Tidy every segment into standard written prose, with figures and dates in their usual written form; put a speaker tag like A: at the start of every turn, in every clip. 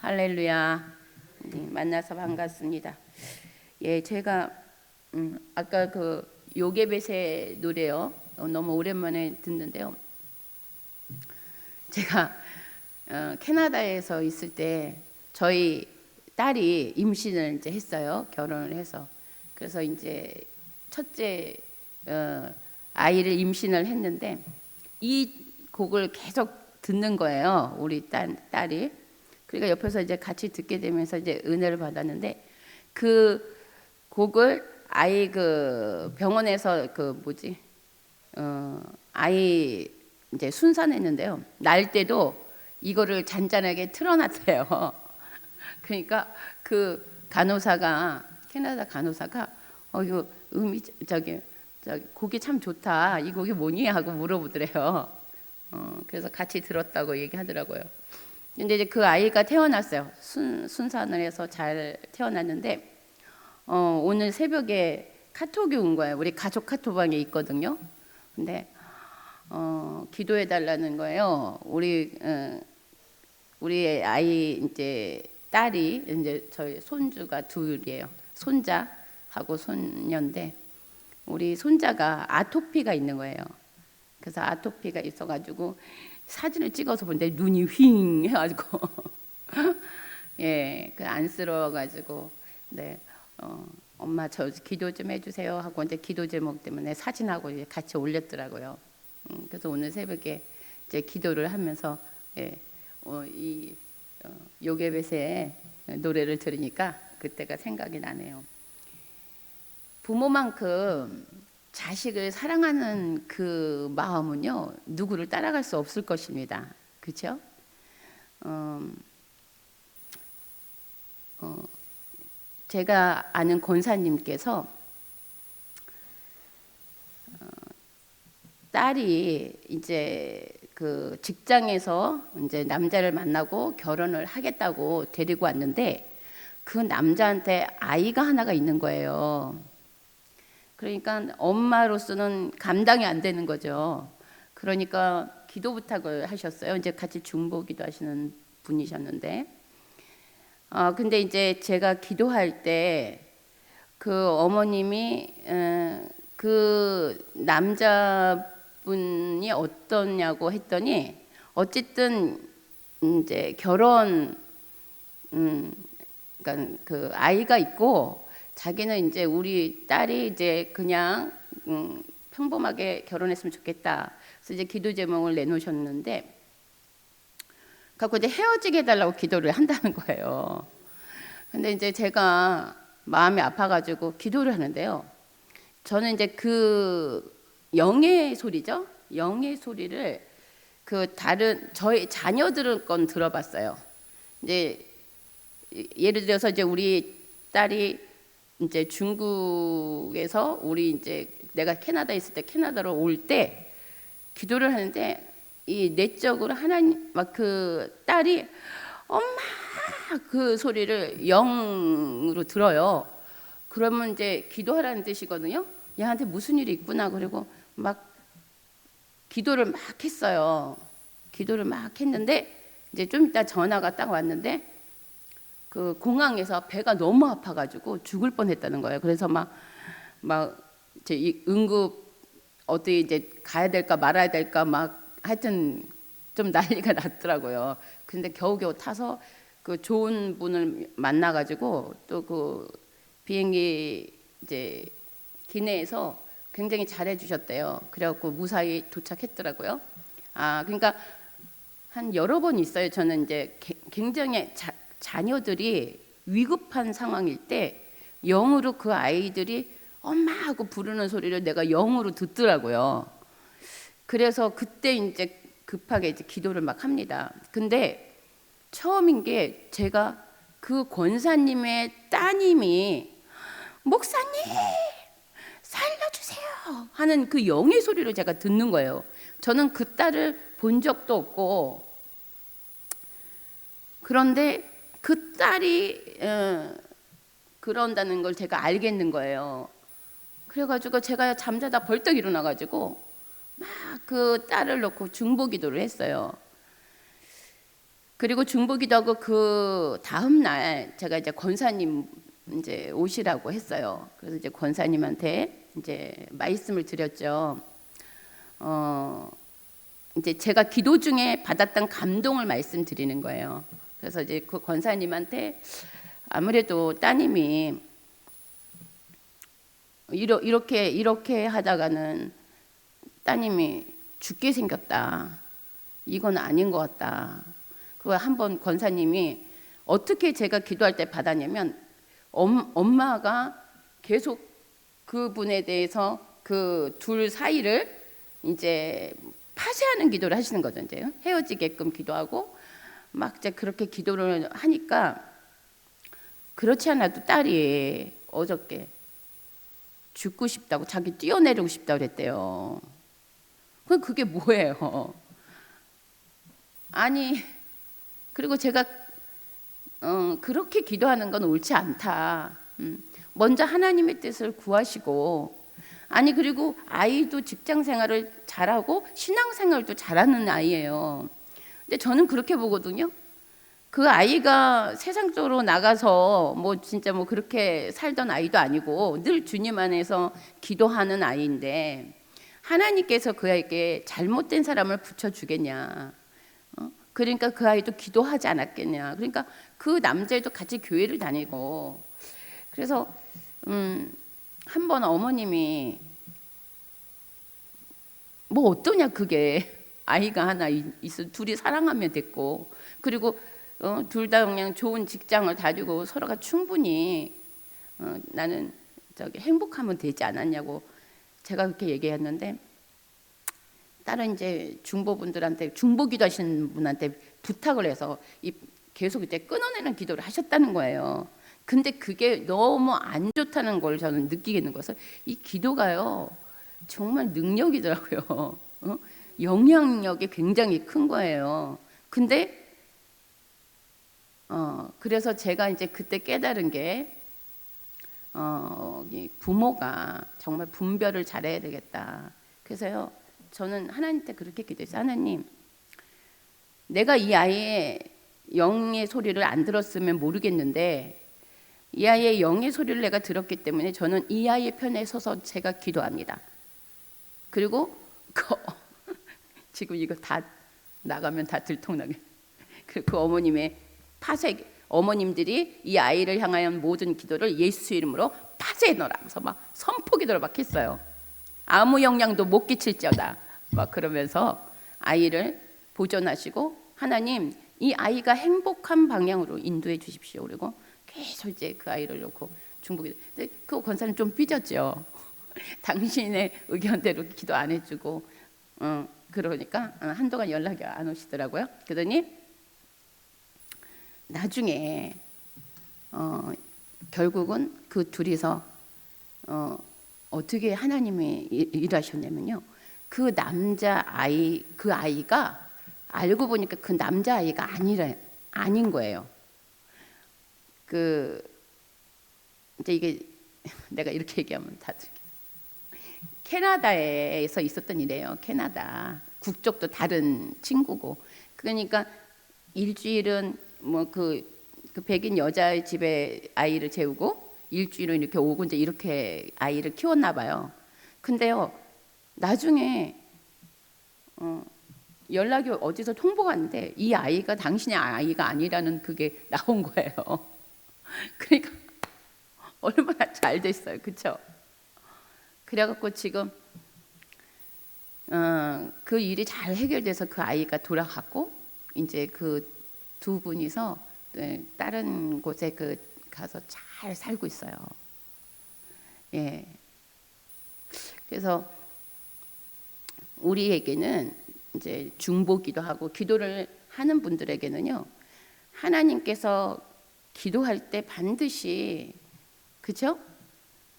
A: 할렐루야. 만나서 반갑습니다. 예, 제가 아까 그 요게벳의 노래요. 너무 오랜만에 듣는데요. 제가 캐나다에서 있을 때 저희 딸이 임신을 이제 했어요. 결혼을 해서. 그래서 이제 첫째 아이를 임신을 했는데 이 곡을 계속 듣는 거예요. 우리 딸이. 그러니까 옆에서 이제 같이 듣게 되면서 이제 은혜를 받았는데 그 곡을 아이 그 병원에서 그 뭐지 아이 이제 순산했는데요. 날 때도 이거를 잔잔하게 틀어놨대요. 그러니까 그 간호사가 캐나다 간호사가 이거 저기 곡이 참 좋다. 이 곡이 뭐니 하고 물어보더래요. 그래서 같이 들었다고 얘기하더라고요. 근데 이제 그 아이가 태어났어요. 순산을 해서 잘 태어났는데 오늘 새벽에 카톡이 온 거예요. 우리 가족 카톡방에 있거든요. 근데 기도해 달라는 거예요. 우리 아이 이제 딸이 이제 저희 손주가 둘이에요. 손자하고 손녀인데 우리 손자가 아토피가 있는 거예요. 그래서 아토피가 있어가지고 사진을 찍어서 보는데 눈이 휭 해가지고 예, 그 안쓰러워가지고 네, 엄마 저 기도 좀 해주세요 하고 이제 기도 제목 때문에 사진하고 이제 같이 올렸더라고요. 그래서 오늘 새벽에 이제 기도를 하면서 예, 이 요게벳의 노래를 들으니까 그때가 생각이 나네요. 부모만큼 자식을 사랑하는 그 마음은요 누구를 따라갈 수 없을 것입니다. 그렇죠? 제가 아는 권사님께서 딸이 이제 그 직장에서 이제 남자를 만나고 결혼을 하겠다고 데리고 왔는데 그 남자한테 아이가 하나가 있는 거예요. 그러니까 엄마로서는 감당이 안 되는 거죠. 그러니까 기도 부탁을 하셨어요. 이제 같이 중보기도 하시는 분이셨는데, 근데 이제 제가 기도할 때 그 어머님이 그 남자분이 어떠냐고 했더니 어쨌든 이제 그러니까 그 아이가 있고. 자기는 이제 우리 딸이 이제 그냥 평범하게 결혼했으면 좋겠다. 그래서 이제 기도 제목을 내놓으셨는데, 갖고 이제 헤어지게 해달라고 기도를 한다는 거예요. 근데 이제 제가 마음이 아파가지고 기도를 하는데요. 저는 이제 그 영의 소리죠. 영의 소리를 그 다른 저희 자녀들은 건 들어봤어요. 이제 예를 들어서 이제 우리 딸이 이제 중국에서 우리 이제 내가 캐나다에 있을 때 캐나다로 올 때 기도를 하는데 이 내적으로 하나님 막 그 딸이 엄마 그 소리를 영으로 들어요. 그러면 이제 기도하라는 뜻이거든요. 얘한테 무슨 일이 있구나. 그리고 막 기도를 막 했어요. 기도를 막 했는데 이제 좀 이따 전화가 딱 왔는데 그 공항에서 배가 너무 아파가지고 죽을 뻔했다는 거예요. 그래서 제 응급 어디 이제 가야 될까 말아야 될까 막 하여튼 좀 난리가 났더라고요. 근데 겨우겨우 타서 그 좋은 분을 만나가지고 또 그 비행기 이제 기내에서 굉장히 잘해주셨대요. 그래갖고 무사히 도착했더라고요. 그러니까 한 여러 번 있어요. 저는 이제 굉장히 자녀들이 위급한 상황일 때 영으로 그 아이들이 엄마 하고 부르는 소리를 내가 영으로 듣더라고요. 그래서 그때 이제 급하게 이제 기도를 막 합니다. 근데 처음인 게 제가 그 권사님의 따님이 목사님 살려주세요 하는 그 영의 소리를 제가 듣는 거예요. 저는 그 딸을 본 적도 없고, 그런데 그 딸이 그런다는 걸 제가 알겠는 거예요. 그래가지고 제가 잠자다 벌떡 일어나가지고 막 그 딸을 놓고 중보기도를 했어요. 그리고 중보기도하고 그 다음 날 제가 이제 권사님 이제 오시라고 했어요. 그래서 이제 권사님한테 이제 말씀을 드렸죠. 이제 제가 기도 중에 받았던 감동을 말씀드리는 거예요. 그래서 이제 그 권사님한테 아무래도 따님이 이렇게 하다가는 따님이 죽게 생겼다. 이건 아닌 것 같다. 그거 한번 권사님이 어떻게 제가 기도할 때 받았냐면 엄마가 계속 그분에 대해서 그 둘 사이를 이제 파쇄하는 기도를 하시는 거죠. 이제 헤어지게끔 기도하고 막 이제 그렇게 기도를 하니까 그렇지 않아도 딸이 어저께 죽고 싶다고 자기 뛰어내리고 싶다고 그랬대요. 그게 뭐예요? 아니 그리고 제가 그렇게 기도하는 건 옳지 않다. 먼저 하나님의 뜻을 구하시고 아니 그리고 아이도 직장 생활을 잘하고 신앙 생활도 잘하는 아이예요. 근데 저는 그렇게 보거든요. 그 아이가 세상적으로 나가서 뭐 진짜 뭐 그렇게 살던 아이도 아니고 늘 주님 안에서 기도하는 아이인데 하나님께서 그 아이에게 잘못된 사람을 붙여주겠냐. 그러니까 그 아이도 기도하지 않았겠냐. 그러니까 그 남자애도 같이 교회를 다니고 그래서 한 번 어머님이 뭐 어떠냐 그게 아이가 하나 있어 둘이 사랑하면 됐고 그리고 둘 다 그냥 좋은 직장을 다니고 서로가 충분히 나는 저기 행복하면 되지 않았냐고 제가 그렇게 얘기했는데 다른 이제 중보분들한테 중보기도 하시는 분한테 부탁을 해서 계속 이제 끊어내는 기도를 하셨다는 거예요. 근데 그게 너무 안 좋다는 걸 저는 느끼겠는 거여서 이 기도가요 정말 능력이더라고요. 영향력이 굉장히 큰 거예요. 근데 그래서 제가 이제 그때 깨달은 게 부모가 정말 분별을 잘해야 되겠다. 그래서요 저는 하나님한테 그렇게 기도했어요. 하나님, 내가 이 아이의 영의 소리를 안 들었으면 모르겠는데 이 아이의 영의 소리를 내가 들었기 때문에 저는 이 아이의 편에 서서 제가 기도합니다. 그리고 지금 이거 다 나가면 다 들통나게. 그 어머님의 파쇄, 어머님들이 이 아이를 향한 모든 기도를 예수 이름으로 파쇄해 놓으라 하면서 막 선포 기도를 막 했어요. 아무 영향도 못 끼칠지어다 막 그러면서 아이를 보존하시고 하나님 이 아이가 행복한 방향으로 인도해 주십시오. 그리고 계속 이제 그 아이를 놓고 중보기도. 근데 그 권사님 좀 삐졌죠. 당신의 의견대로 기도 안 해주고 그러니까 한동안 연락이 안 오시더라고요. 그러더니 나중에 결국은 그 둘이서 어떻게 하나님이 일하셨냐면요. 그 남자 아이 그 아이가 알고 보니까 그 남자 아이가 아닌 거예요. 그 이제 이게 내가 이렇게 얘기하면 다들 캐나다에서 있었던 일이에요. 캐나다 국적도 다른 친구고 그러니까 일주일은 뭐 그 백인 여자의 집에 아이를 재우고 일주일은 이렇게 오고 이제 이렇게 아이를 키웠나 봐요. 근데요 나중에 연락이 어디서 통보가 왔는데 이 아이가 당신의 아이가 아니라는 그게 나온 거예요. 그러니까 얼마나 잘 됐어요, 그렇죠? 그래갖고 지금 그 일이 잘 해결돼서 그 아이가 돌아갔고 이제 그 두 분이서 다른 곳에 가서 잘 살고 있어요. 예. 그래서 우리에게는 이제 중보기도 하고 기도를 하는 분들에게는요 하나님께서 기도할 때 반드시 그죠?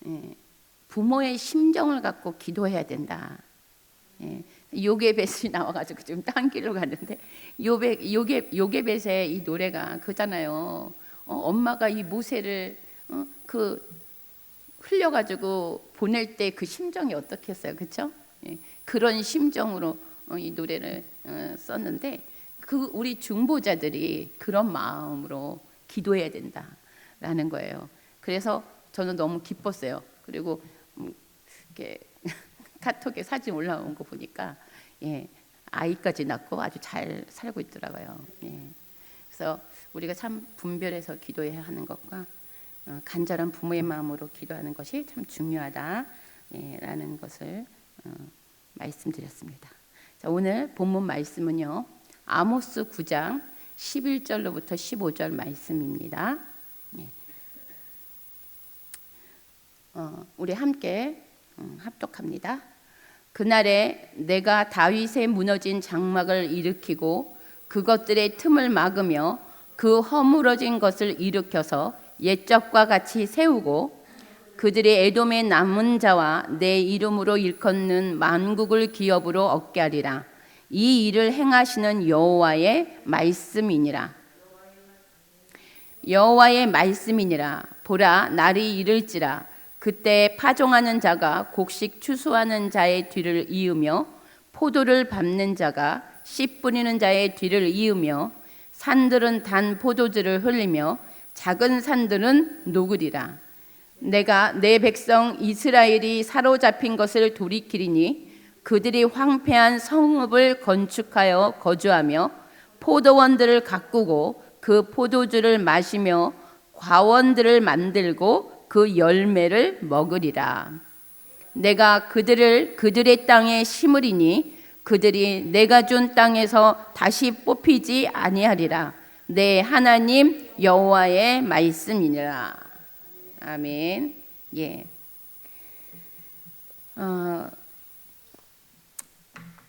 A: 예. 부모의 심정을 갖고 기도해야 된다. 예. 요게벳이 나와가지고 지금 딴 길로 갔는데 요게벳의 이 노래가 그잖아요. 엄마가 이 모세를 그 흘려가지고 보낼 때 그 심정이 어떻겠어요, 그렇죠? 예. 그런 심정으로 이 노래를 썼는데 그 우리 중보자들이 그런 마음으로 기도해야 된다라는 거예요. 그래서 저는 너무 기뻤어요. 그리고 이렇게 카톡에 사진 올라온 거 보니까 아이까지 낳고 아주 잘 살고 있더라고요. 그래서 우리가 참 분별해서 기도해야 하는 것과 간절한 부모의 마음으로 기도하는 것이 참 중요하다라는 것을 말씀드렸습니다. 자, 오늘 본문 말씀은요, 아모스 9장 11절로부터 15절 말씀입니다. 우리 함께 합독합니다. 그날에 내가 다윗의 무너진 장막을 일으키고 그것들의 틈을 막으며 그 허물어진 것을 일으켜서 옛적과 같이 세우고 그들의 에돔의 남은 자와 내 이름으로 일컫는 만국을 기업으로 얻게 하리라. 이 일을 행하시는 여호와의 말씀이니라. 여호와의 말씀이니라. 보라, 날이 이를지라. 그때 파종하는 자가 곡식 추수하는 자의 뒤를 이으며 포도를 밟는 자가 씨 뿌리는 자의 뒤를 이으며 산들은 단 포도주를 흘리며 작은 산들은 녹으리라. 내가 내 백성 이스라엘이 사로잡힌 것을 돌이키리니 그들이 황폐한 성읍을 건축하여 거주하며 포도원들을 가꾸고 그 포도주를 마시며 과원들을 만들고 그 열매를 먹으리라. 내가 그들의 땅에 심으리니 그들이 내가 준 땅에서 다시 뽑히지 아니하리라. 내 하나님 여호와의 말씀이니라. 아멘.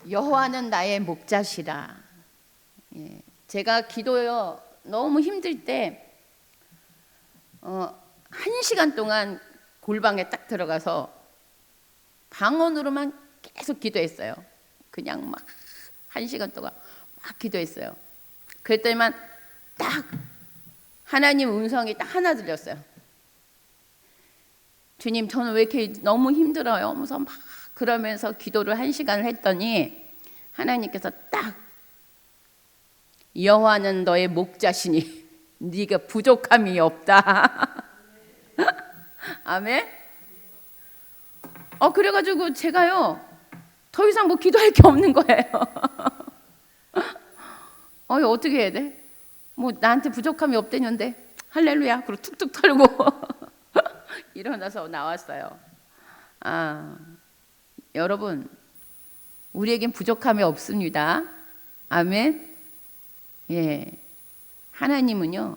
A: 여호와는 나의 목자시라. 제가 기도요 너무 힘들 때 1시간 동안 골방에 딱 들어가서 방언으로만 계속 기도했어요. 그냥 막 1시간 동안 막 기도했어요. 그랬더니만 딱 하나님 음성이 딱 하나 들렸어요. 주님, 저는 왜 이렇게 너무 힘들어요? 하면서 막 그러면서 기도를 1시간을 했더니 하나님께서 딱 여호와는 너의 목자시니 네가 부족함이 없다. 아멘. 그래가지고 제가요 더 이상 뭐 기도할 게 없는 거예요. 어떻게 해야 돼? 뭐 나한테 부족함이 없대는데 할렐루야. 그리고 툭툭 털고 일어나서 나왔어요. 여러분, 우리에겐 부족함이 없습니다. 아멘. 하나님은요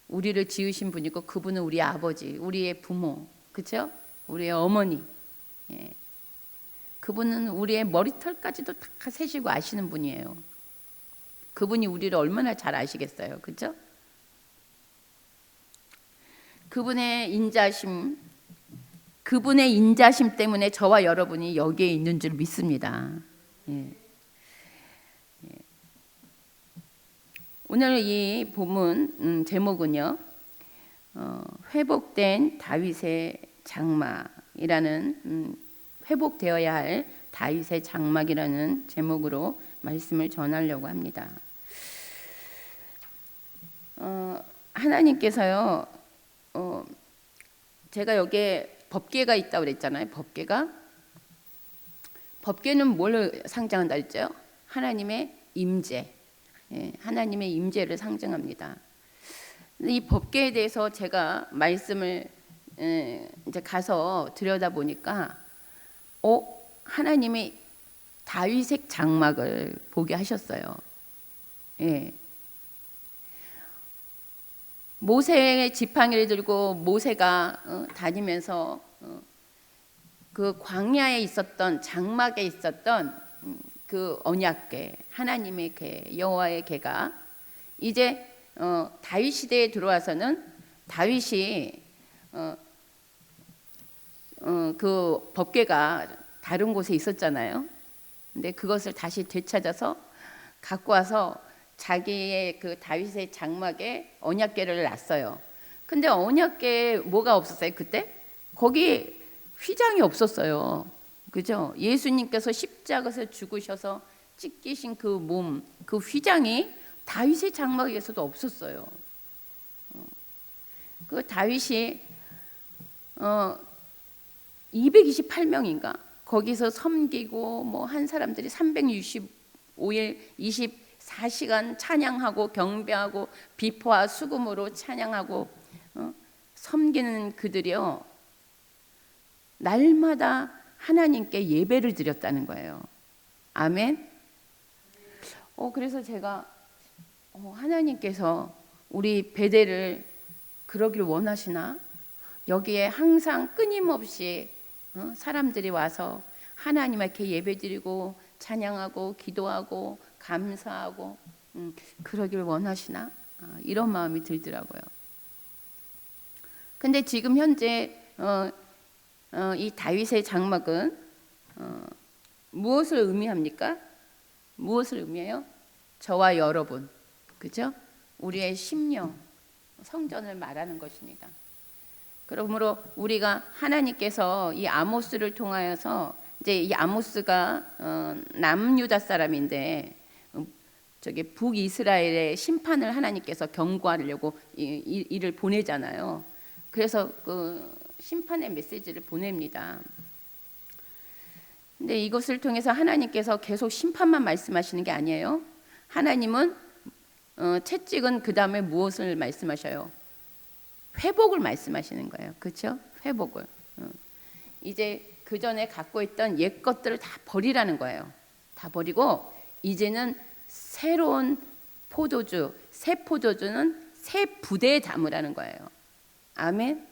A: 우리를 지으신 분이고 그분은 우리 아버지, 우리의 부모, 그렇죠? 우리의 어머니. 그분은 우리의 머리털까지도 다 세시고 아시는 분이에요. 그분이 우리를 얼마나 잘 아시겠어요, 그렇죠? 그분의 인자심 때문에 저와 여러분이 여기에 있는 줄 믿습니다. 오늘 이 본문 제목은요, 회복된 다윗의 장막이라는 회복되어야 할 다윗의 장막이라는 제목으로 말씀을 전하려고 합니다. 하나님께서요, 제가 여기에 법궤가 있다고 그랬잖아요. 법궤는 뭘 상징한다 했죠? 하나님의 임재. 하나님의 임재를 상징합니다. 이 법궤에 대해서 제가 말씀을 이제 가서 들여다 보니까 하나님이 다윗의 장막을 보게 하셨어요. 모세의 지팡이를 들고 모세가 다니면서 그 광야에 있었던 장막에 있었던 그 언약궤, 하나님의 궤, 여호와의 궤가 이제 다윗 시대에 들어와서는 다윗이 그 법궤가 다른 곳에 있었잖아요. 근데 그것을 다시 되찾아서 갖고 와서 자기의 그 다윗의 장막에 언약궤를 놨어요. 근데 언약궤에 뭐가 없었어요? 그때 거기 휘장이 없었어요. 그죠? 예수님께서 십자가에서 죽으셔서 찢기신 그 몸, 그 휘장이 다윗의 장막에서도 없었어요. 그 다윗이 228명인가 거기서 섬기고 뭐 한 사람들이 365일 24시간 찬양하고 경배하고 비포와 수금으로 찬양하고 섬기는 그들이요, 날마다 하나님께 예배를 드렸다는 거예요. 아멘. 그래서 제가 하나님께서 우리 베델을 그러길 원하시나? 여기에 항상 끊임없이 사람들이 와서 하나님께 예배드리고 찬양하고 기도하고 감사하고 그러길 원하시나? 이런 마음이 들더라고요. 근데 지금 현재 이 다윗의 장막은 무엇을 의미합니까? 무엇을 의미해요? 저와 여러분, 그죠? 우리의 심령, 성전을 말하는 것입니다. 그러므로 우리가 하나님께서 이 아모스를 통하여서, 이제 이 아모스가 남유다 사람인데 저기 북이스라엘의 심판을 하나님께서 경고하려고 이를 보내잖아요. 그래서 그 심판의 메시지를 보냅니다. 근데 이것을 통해서 하나님께서 계속 심판만 말씀하시는 게 아니에요. 하나님은 채찍은 그 다음에 무엇을 말씀하셔요? 회복을 말씀하시는 거예요. 그렇죠? 회복을. 이제 그 전에 갖고 있던 옛 것들을 다 버리라는 거예요. 다 버리고 이제는 새로운 포도주, 새 포도주는 새 부대에 담으라는 거예요. 아멘.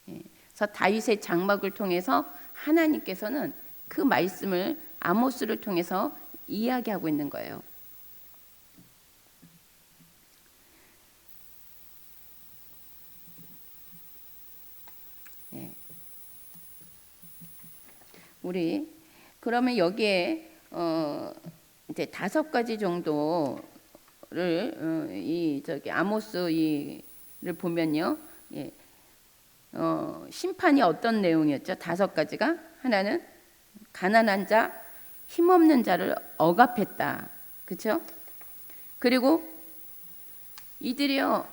A: 그래서 다윗의 장막을 통해서 하나님께서는 그 말씀을 아모스를 통해서 이야기하고 있는 거예요. 우리 그러면 여기에 이제 5가지 정도를 이 저기 아모스 이를 보면요, 심판이 어떤 내용이었죠? 5가지가. 하나는 가난한 자, 힘없는 자를 억압했다. 그렇죠? 그리고 이들이요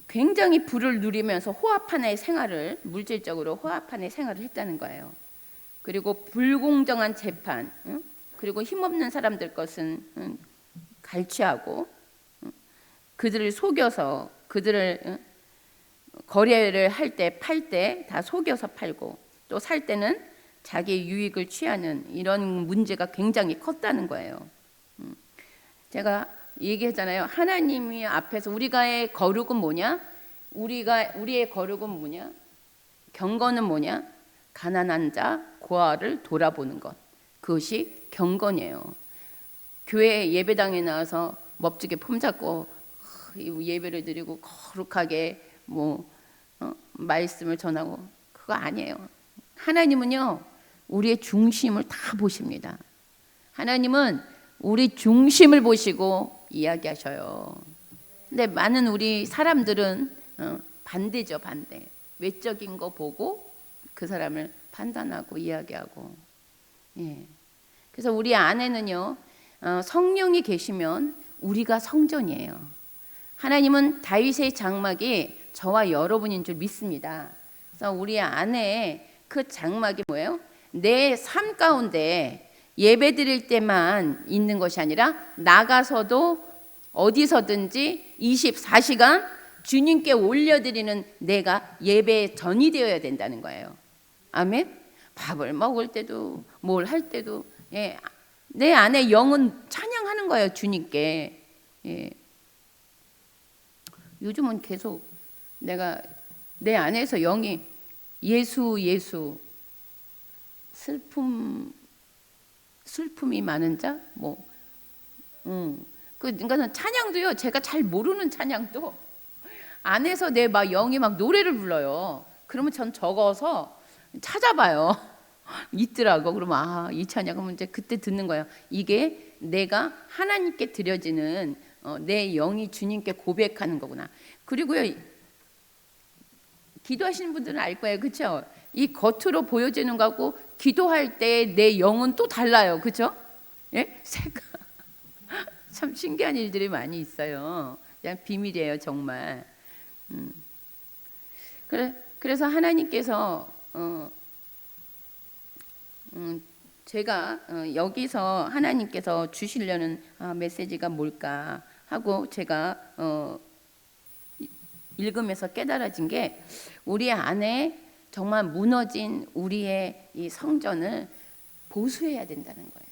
A: 굉장히 부를 누리면서 호합한의 생활을, 물질적으로 호합한의 생활을 했다는 거예요. 그리고 불공정한 재판, 그리고 힘없는 사람들 것은 갈취하고 그들을 속여서, 그들을 거래를 할 때, 팔 때 다 속여서 팔고, 또 살 때는 자기 유익을 취하는 이런 문제가 굉장히 컸다는 거예요. 제가 얘기했잖아요. 하나님이 앞에서 우리가의 거룩은 뭐냐? 우리의 거룩은 뭐냐? 경건은 뭐냐? 가난한 자, 고아를 돌아보는 것. 그것이 경건이에요. 교회 예배당에 나와서 멋지게 폼잡고 예배를 드리고 거룩하게 말씀을 전하고, 그거 아니에요. 하나님은요 우리의 중심을 다 보십니다. 하나님은 우리 중심을 보시고 이야기하셔요. 근데 많은 우리 사람들은 반대죠. 반대. 외적인 거 보고 그 사람을 판단하고 이야기하고. 그래서 우리 안에는요 성령이 계시면 우리가 성전이에요. 하나님은 다윗의 장막이 저와 여러분인 줄 믿습니다. 그래서 우리 안에 그 장막이 뭐예요? 내 삶 가운데 예배 드릴 때만 있는 것이 아니라 나가서도 어디서든지 24시간 주님께 올려드리는 내가 예배에 전이 되어야 된다는 거예요. 아멘. 밥을 먹을 때도 뭘 할 때도 내 안에 영은 찬양하는 거예요. 주님께. 요즘은 계속 내가 내 안에서 영이 예수 예수, 슬픔이 많은 자, 그러니까 찬양도요. 제가 잘 모르는 찬양도 안에서 내 막 영이 막 노래를 불러요. 그러면 전 적어서 찾아봐요. 있더라고. 그러면 이 찬양은 이제 그때 듣는 거예요. 이게 내가 하나님께 드려지는 내 영이 주님께 고백하는 거구나. 그리고요, 기도하시는 분들은 알 거예요. 그렇죠? 이 겉으로 보여지는 거하고 기도할 때 내 영은 또 달라요. 그렇죠? 예? 참 신기한 일들이 많이 있어요. 그냥 비밀이에요, 정말. 그래서 하나님께서 제가 여기서 하나님께서 주시려는 메시지가 뭘까 하고 제가 읽으면서 깨달아진 게, 우리 안에 정말 무너진 우리의 이 성전을 보수해야 된다는 거예요.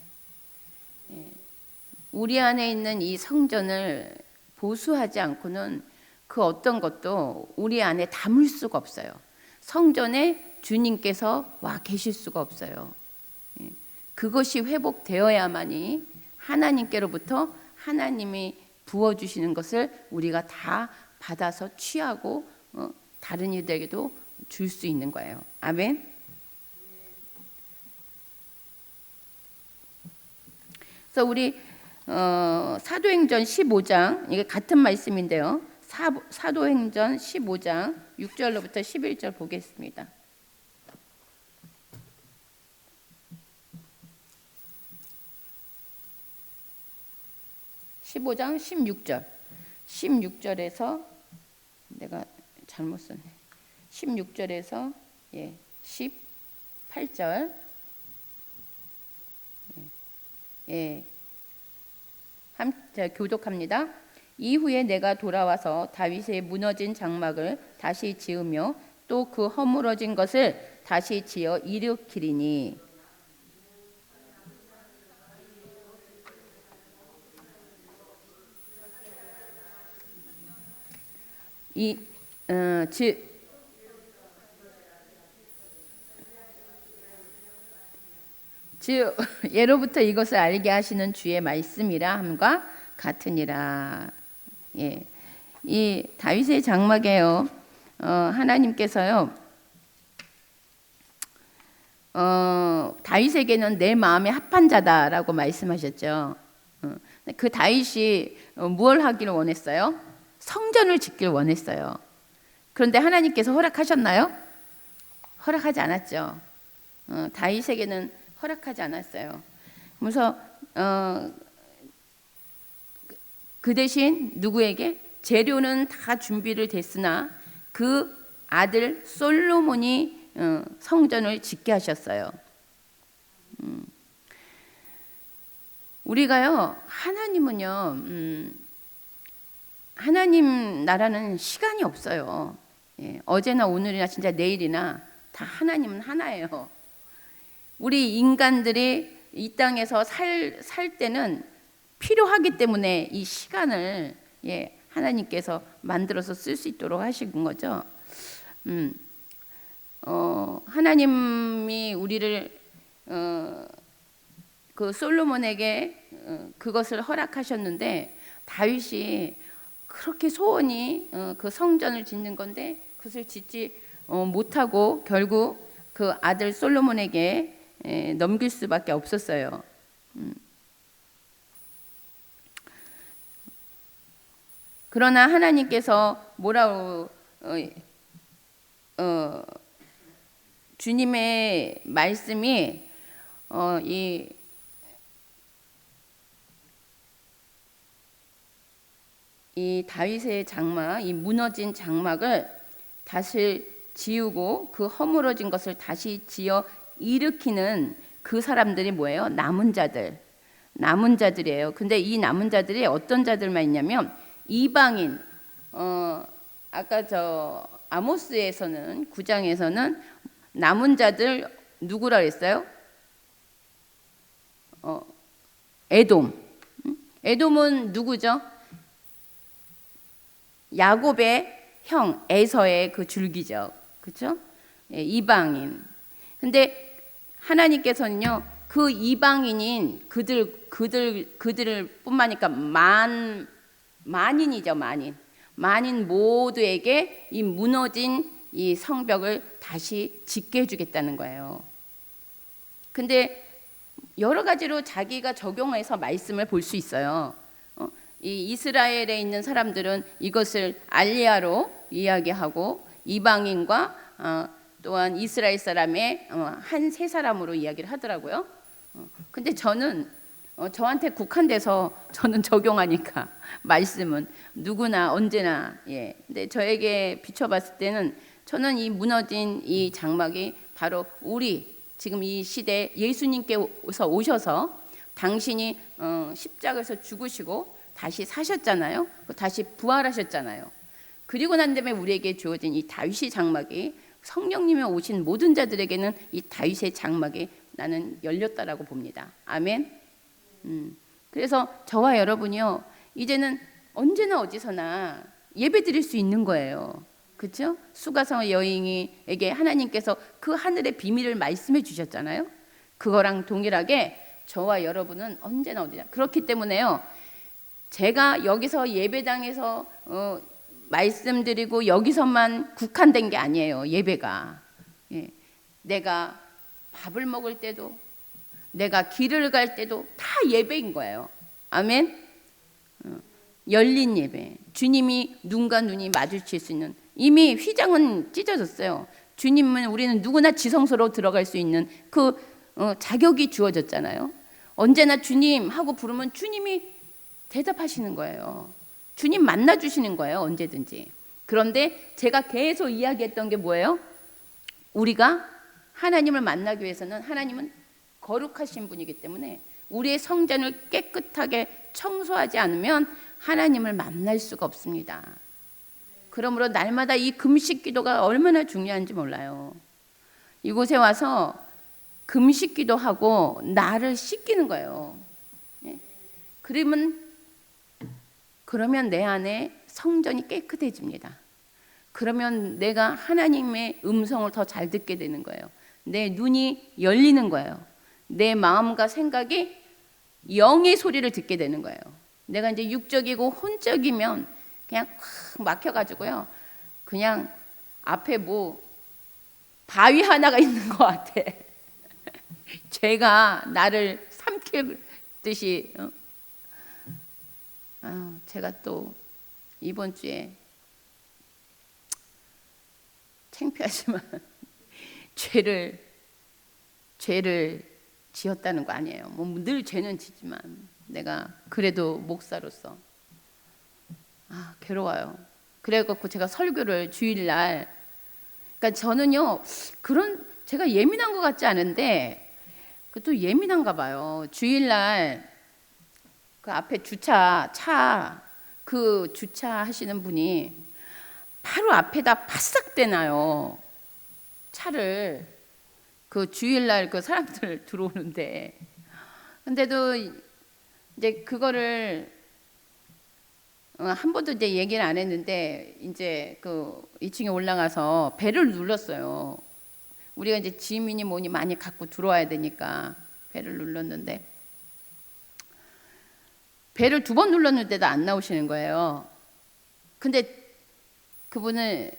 A: 우리 안에 있는 이 성전을 보수하지 않고는 그 어떤 것도 우리 안에 담을 수가 없어요. 성전에 주님께서 와 계실 수가 없어요. 그것이 회복되어야만이 하나님께로부터 하나님이 부어주시는 것을 우리가 다 받아서 취하고 다른 이들에게도 줄 수 있는 거예요. 아멘. 그래서 우리 사도행전 15장, 이게 같은 말씀인데요. 사도행전 15장 6절로부터 11절 보겠습니다. 15장 16절. 16절에서 내가 잘못 썼네. 16절에서 18절. 교독합니다. 이후에 내가 돌아와서 다윗의 무너진 장막을 다시 지으며 또 그 허물어진 것을 다시 지어 일으키리니 즉 예로부터 이것을 알게 하시는 주의 말씀이라 함과 같으니라. 이 다윗의 장막에요, 하나님께서요, 다윗에게는 내 마음에 합한 자다라고 말씀하셨죠. 그 다윗이 무엇을 하기를 원했어요? 성전을 짓길 원했어요. 그런데 하나님께서 허락하셨나요? 허락하지 않았죠. 다윗에게는 허락하지 않았어요. 그래서 그 대신 누구에게? 재료는 다 준비를 됐으나 그 아들 솔로몬이 성전을 짓게 하셨어요. 우리가요, 하나님은요, 하나님 나라는 시간이 없어요. 어제나 오늘이나 진짜 내일이나 다 하나님은 하나예요. 우리 인간들이 이 땅에서 살 때는 필요하기 때문에 이 시간을 하나님께서 만들어서 쓸 수 있도록 하신 거죠. 하나님이 우리를 그 솔로몬에게 그것을 허락하셨는데, 다윗이 그렇게 소원이 그 성전을 짓는 건데 그것을 짓지 못하고 결국 그 아들 솔로몬에게 넘길 수밖에 없었어요. 그러나 하나님께서 뭐라고 주님의 말씀이 이 다윗의 장막, 이 무너진 장막을 다시 지우고 그 허물어진 것을 다시 지어 일으키는 그 사람들이 뭐예요? 남은 자들이에요. 근데 이 남은 자들이 어떤 자들만 있냐면 이방인. 아까 저 아모스에서는 9장에서는 남은 자들 누구라 그랬어요? 에돔. 에돔은 누구죠? 야곱의 형 에서의 그 줄기죠. 그렇죠? 이방인. 근데 하나님께서는요, 그 이방인인 그들을 뿐만이니까 만인이죠, 만인 모두에게 이 무너진 이 성벽을 다시 짓게 해주겠다는 거예요. 근데 여러 가지로 자기가 적용해서 말씀을 볼 수 있어요. 이 이스라엘에 있는 사람들은 이것을 알리야로 이야기하고 이방인과 또한 이스라엘 사람의 한 세 사람으로 이야기를 하더라고요. 근데 저는 저한테 국한돼서 저는 적용하니까 말씀은 누구나 언제나 근데 저에게 비춰봤을 때는 저는 이 무너진 이 장막이 바로 우리 지금 이 시대 예수님께서 오셔서 당신이 십자가에서 죽으시고 다시 사셨잖아요. 다시 부활하셨잖아요. 그리고 난 다음에 우리에게 주어진 이 다윗의 장막이 성령님이 오신 모든 자들에게는 이 다윗의 장막이 나는 열렸다라고 봅니다. 아멘. 그래서 저와 여러분이요 이제는 언제나 어디서나 예배 드릴 수 있는 거예요. 그렇죠? 수가성 여인에게 하나님께서 그 하늘의 비밀을 말씀해 주셨잖아요. 그거랑 동일하게 저와 여러분은 언제나 어디나 그렇기 때문에요. 제가 여기서 예배당에서 말씀드리고 여기서만 국한된 게 아니에요. 예배가 내가 밥을 먹을 때도 내가 길을 갈 때도 다 예배인 거예요. 아멘. 열린 예배. 주님이 눈과 눈이 마주칠 수 있는 이미 휘장은 찢어졌어요. 주님은 우리는 누구나 지성소로 들어갈 수 있는 그 자격이 주어졌잖아요. 언제나 주님 하고 부르면 주님이 대답하시는 거예요. 주님 만나 주시는 거예요. 언제든지. 그런데 제가 계속 이야기했던 게 뭐예요? 우리가 하나님을 만나기 위해서는 하나님은 거룩하신 분이기 때문에 우리의 성전을 깨끗하게 청소하지 않으면 하나님을 만날 수가 없습니다. 그러므로 날마다 이 금식 기도가 얼마나 중요한지 몰라요. 이곳에 와서 금식 기도하고 나를 씻기는 거예요. 그러면 내 안에 성전이 깨끗해집니다. 그러면 내가 하나님의 음성을 더 잘 듣게 되는 거예요. 내 눈이 열리는 거예요. 내 마음과 생각이 영의 소리를 듣게 되는 거예요. 내가 이제 육적이고 혼적이면 그냥 콱 막혀가지고요. 그냥 앞에 뭐 바위 하나가 있는 것 같아. 죄가 나를 삼킬 듯이. 제가 또 이번 주에 창피하지만 죄를 지었다는 거 아니에요. 뭐 늘 죄는 지지만 내가 그래도 목사로서 괴로워요. 그래갖고 제가 설교를 주일날, 그러니까 저는요 그런 제가 예민한 것 같지 않은데 또 예민한가 봐요. 주일날 그 앞에 차 주차하시는 분이 바로 앞에다 바싹 대놔요. 차를 그 주일날 그 사람들 들어오는데, 근데도 이제 그거를 한 번도 이제 얘기를 안 했는데 이제 그 2층에 올라가서 벨을 눌렀어요. 우리가 이제 지민이 뭐니 많이 갖고 들어와야 되니까 벨을 눌렀는데 벨을 2번 눌렀는데도 안 나오시는 거예요. 근데 그분을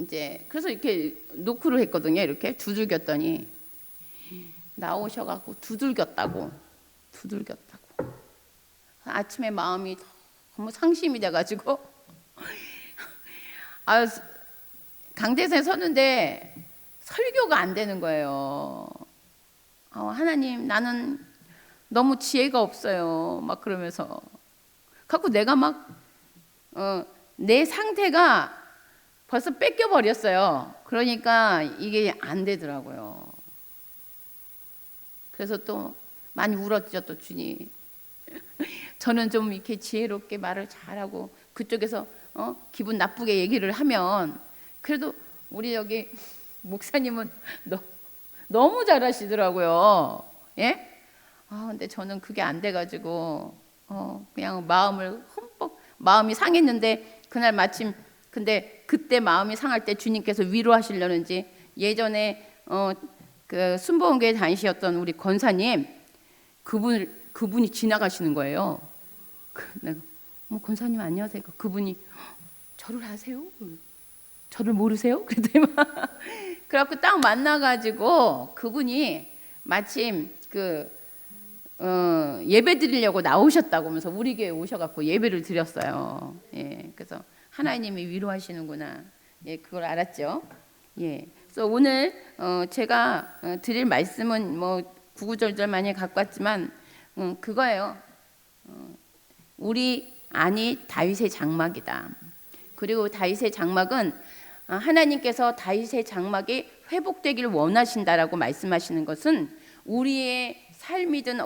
A: 이제 그래서 이렇게 노크를 했거든요. 이렇게 두들겼더니 나오셔갖고 두들겼다고. 아침에 마음이 너무 상심이 돼가지고 강대상에 섰는데 설교가 안 되는 거예요. 하나님, 나는 너무 지혜가 없어요. 막 그러면서 갖고 내가 막 내 상태가 벌써 뺏겨 버렸어요. 그러니까 이게 안 되더라고요. 그래서 또 많이 울었죠. 또 주님. 저는 좀 이렇게 지혜롭게 말을 잘하고 그쪽에서 기분 나쁘게 얘기를 하면 그래도 우리 여기 목사님은 너무 잘하시더라고요. 예? 근데 저는 그게 안 돼가지고 그냥 마음이 상했는데 그날 마침 근데 그때 마음이 상할 때 주님께서 위로하시려는지 예전에 그 순복음교회 다니셨던 우리 권사님 그분이 지나가시는 거예요. 내가 권사님 안녕하세요. 그분이 저를 아세요? 저를 모르세요? 그랬더니 그래갖고 딱 만나가지고 그분이 마침 예배 드리려고 나오셨다고 하면서 우리 교회 오셔갖고 예배를 드렸어요. 예, 그래서 하나님이 위로하시는구나. 예, 그걸 알았죠. 예, 그래서 오늘 제가 드릴 말씀은 뭐 구구절절 많이 갖고 왔지만 그거예요. 우리 안이 다윗의 장막이다. 그리고 다윗의 장막은 하나님께서 다윗의 장막이 회복되기를 원하신다라고 말씀하시는 것은 우리의 삶이든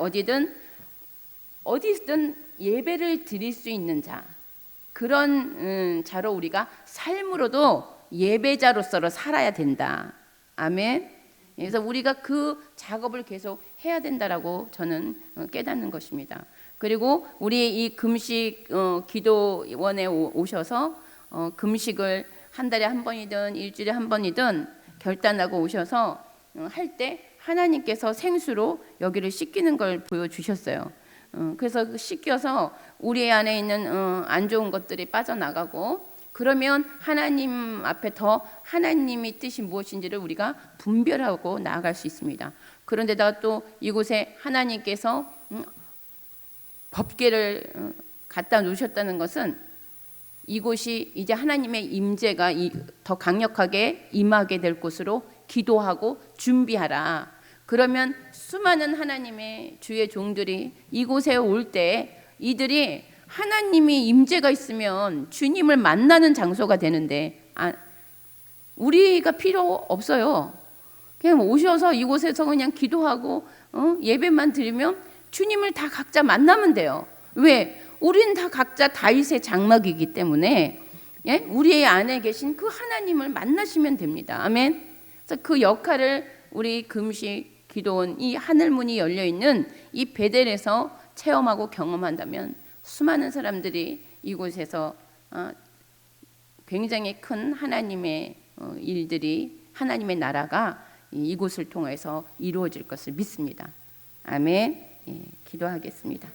A: 어디든 예배를 드릴 수 있는 자, 그런 자로 우리가 삶으로도 예배자로서 살아야 된다. 아멘. 그래서 우리가 그 작업을 계속 해야 된다라고 저는 깨닫는 것입니다. 그리고 우리 이 금식 기도원에 오셔서 금식을 한 달에 한 번이든 일주일에 한 번이든 결단하고 오셔서 할 때 하나님께서 생수로 여기를 씻기는 걸 보여주셨어요. 그래서 씻겨서 우리 안에 있는 안 좋은 것들이 빠져나가고, 그러면 하나님 앞에 더 하나님의 뜻이 무엇인지를 우리가 분별하고 나아갈 수 있습니다. 그런데다가 또 이곳에 하나님께서 법궤를 갖다 놓으셨다는 것은 이곳이 이제 하나님의 임재가 더 강력하게 임하게 될 곳으로 기도하고 준비하라. 그러면 수많은 하나님의 주의 종들이 이곳에 올 때 이들이 하나님이 임재가 있으면 주님을 만나는 장소가 되는데 우리가 필요 없어요. 그냥 오셔서 이곳에서 그냥 기도하고 예배만 드리면 주님을 다 각자 만나면 돼요. 왜? 우리는 다 각자 다윗의 장막이기 때문에 우리 안에 계신 그 하나님을 만나시면 됩니다. 아멘. 그래서 그 역할을 우리 금식 기도원 이 하늘문이 열려 있는 이 베델에서 체험하고 경험한다면 수많은 사람들이 이곳에서 굉장히 큰 하나님의 일들이, 하나님의 나라가 이곳을 통해서 이루어질 것을 믿습니다. 아멘. 기도하겠습니다.